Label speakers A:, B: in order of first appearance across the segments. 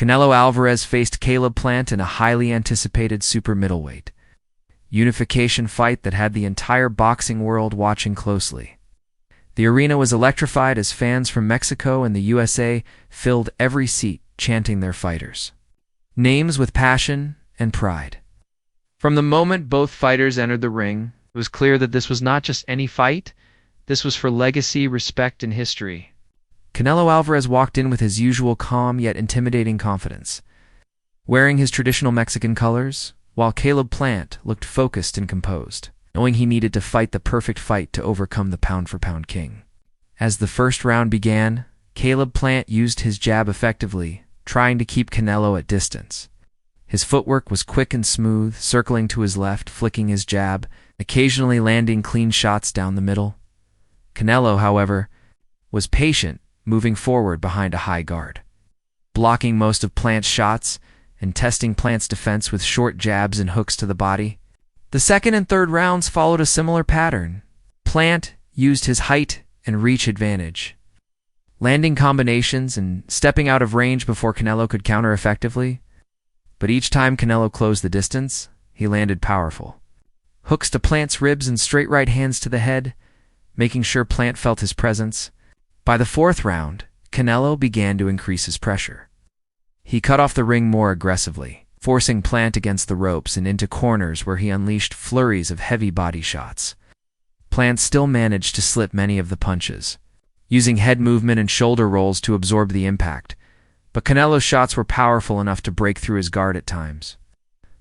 A: Canelo Alvarez faced Caleb Plant in a highly anticipated super middleweight unification fight that had the entire boxing world watching closely. The arena was electrified as fans from Mexico and the USA filled every seat, chanting their fighters' names with passion and pride. From the moment both fighters entered the ring, it was clear that this was not just any fight. This was for legacy, respect, and history. Canelo Alvarez walked in with his usual calm yet intimidating confidence, wearing his traditional Mexican colors, while Caleb Plant looked focused and composed, knowing he needed to fight the perfect fight to overcome the pound-for-pound king. As the first round began, Caleb Plant used his jab effectively, trying to keep Canelo at distance. His footwork was quick and smooth, circling to his left, flicking his jab, occasionally landing clean shots down the middle. Canelo, however, was patient, moving forward behind a high guard, blocking most of Plant's shots and testing Plant's defense with short jabs and hooks to the body. The second and third rounds followed a similar pattern. Plant used his height and reach advantage, landing combinations and stepping out of range before Canelo could counter effectively. But each time Canelo closed the distance, he landed powerful hooks to Plant's ribs and straight right hands to the head, making sure Plant felt his presence. By the fourth round, Canelo began to increase his pressure. He cut off the ring more aggressively, forcing Plant against the ropes and into corners where he unleashed flurries of heavy body shots. Plant still managed to slip many of the punches, using head movement and shoulder rolls to absorb the impact, but Canelo's shots were powerful enough to break through his guard at times.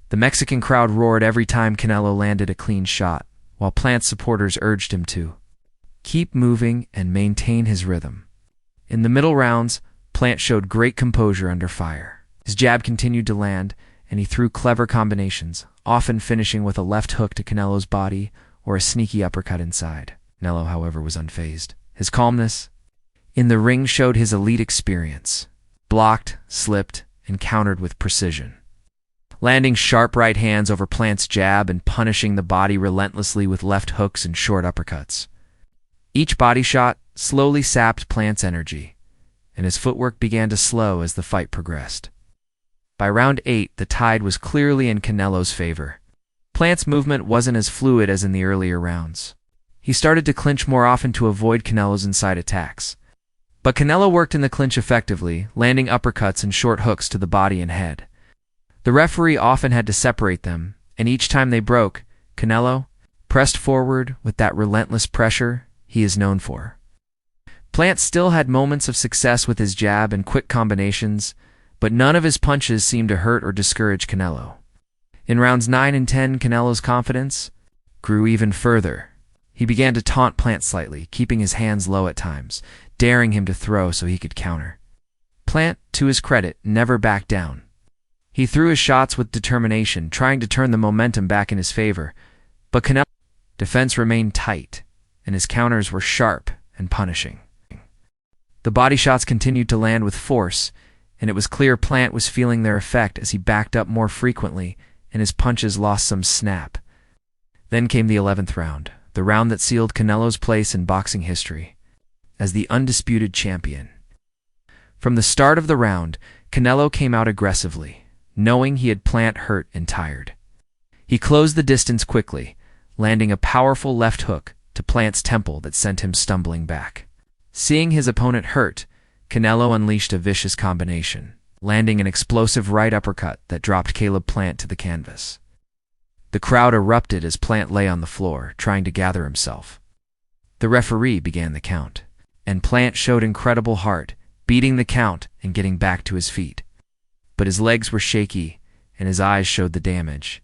A: The Mexican crowd roared every time Canelo landed a clean shot, while Plant's supporters urged him to keep moving and maintain his rhythm. In the middle rounds, Plant showed great composure under fire. His jab continued to land, and he threw clever combinations, often finishing with a left hook to Canelo's body or a sneaky uppercut inside. Canelo, however, was unfazed. His calmness in the ring showed his elite experience, blocked, slipped, and countered with precision, landing sharp right hands over Plant's jab and punishing the body relentlessly with left hooks and short uppercuts. Each body shot slowly sapped Plant's energy, and his footwork began to slow as the fight progressed. By round 8, the tide was clearly in Canelo's favor. Plant's movement wasn't as fluid as in the earlier rounds. He started to clinch more often to avoid Canelo's inside attacks. But Canelo worked in the clinch effectively, landing uppercuts and short hooks to the body and head. The referee often had to separate them, and each time they broke, Canelo pressed forward with that relentless pressure he is known for. Plant still had moments of success with his jab and quick combinations, but none of his punches seemed to hurt or discourage Canelo. In rounds 9 and 10, Canelo's confidence grew even further. He began to taunt Plant slightly, keeping his hands low at times, daring him to throw so he could counter. Plant, to his credit, never backed down. He threw his shots with determination, trying to turn the momentum back in his favor, but Canelo's defense remained tight, and his counters were sharp and punishing. The body shots continued to land with force, and it was clear Plant was feeling their effect as he backed up more frequently and his punches lost some snap. Then came the 11th round, the round that sealed Canelo's place in boxing history as the undisputed champion. From the start of the round, Canelo came out aggressively, knowing he had Plant hurt and tired. He closed the distance quickly, landing a powerful left hook to Plant's temple that sent him stumbling back. Seeing his opponent hurt, Canelo unleashed a vicious combination, landing an explosive right uppercut that dropped Caleb Plant to the canvas. The crowd erupted as Plant lay on the floor, trying to gather himself. The referee began the count, and Plant showed incredible heart, beating the count and getting back to his feet. But his legs were shaky, and his eyes showed the damage.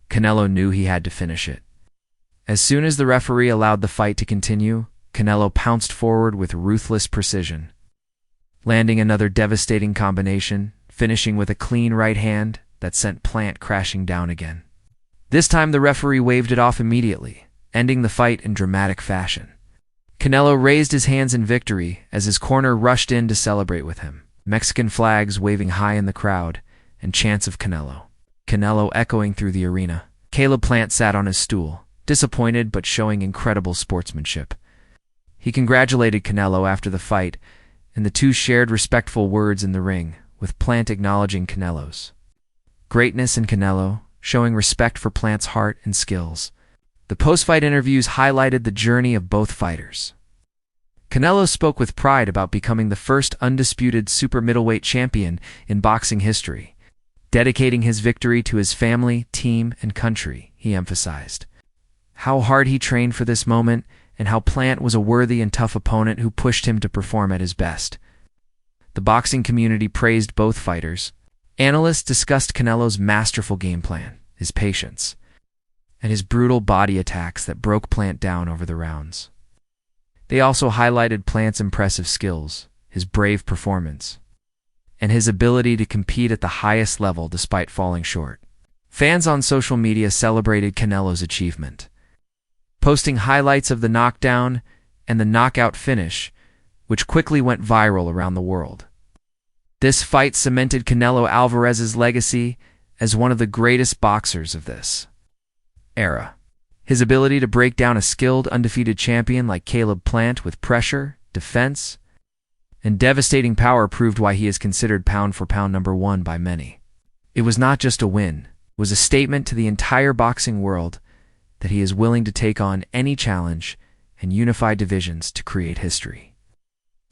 A: Canelo knew he had to finish it. As soon as the referee allowed the fight to continue, Canelo pounced forward with ruthless precision, landing another devastating combination, finishing with a clean right hand that sent Plant crashing down again. This time the referee waved it off immediately, ending the fight in dramatic fashion. Canelo raised his hands in victory as his corner rushed in to celebrate with him, Mexican flags waving high in the crowd, and chants of Canelo. Canelo echoing through the arena. Caleb Plant sat on his stool, disappointed but showing incredible sportsmanship. He congratulated Canelo after the fight, and the two shared respectful words in the ring, with Plant acknowledging Canelo's greatness and Canelo showing respect for Plant's heart and skills. The post-fight interviews highlighted the journey of both fighters. Canelo spoke with pride about becoming the first undisputed super middleweight champion in boxing history, dedicating his victory to his family, team, and country. He emphasized how hard he trained for this moment and how Plant was a worthy and tough opponent who pushed him to perform at his best. The boxing community praised both fighters. Analysts discussed Canelo's masterful game plan, his patience, and his brutal body attacks that broke Plant down over the rounds. They also highlighted Plant's impressive skills, his brave performance, and his ability to compete at the highest level despite falling short. Fans on social media celebrated Canelo's achievement, posting highlights of the knockdown and the knockout finish, which quickly went viral around the world. This fight cemented Canelo Alvarez's legacy as one of the greatest boxers of this era. His ability to break down a skilled, undefeated champion like Caleb Plant with pressure, defense, and devastating power proved why he is considered pound-for-pound #1 by many. It was not just a win, it was a statement to the entire boxing world that he is willing to take on any challenge and unify divisions to create history.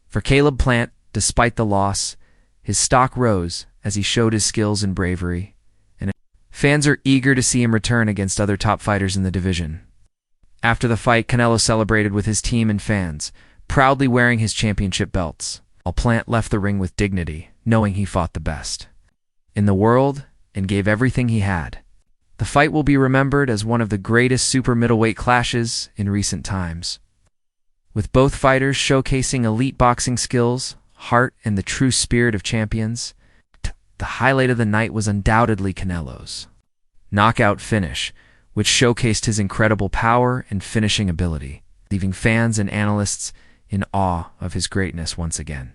A: For Caleb Plant, despite the loss, his stock rose as he showed his skills and bravery, and fans are eager to see him return against other top fighters in the division. After the fight, Canelo celebrated with his team and fans, proudly wearing his championship belts, while Plant left the ring with dignity, knowing he fought the best in the world and gave everything he had. The fight will be remembered as one of the greatest super middleweight clashes in recent times, with both fighters showcasing elite boxing skills, heart, and the true spirit of champions. The highlight of the night was undoubtedly Canelo's knockout finish, which showcased his incredible power and finishing ability, leaving fans and analysts in awe of his greatness once again.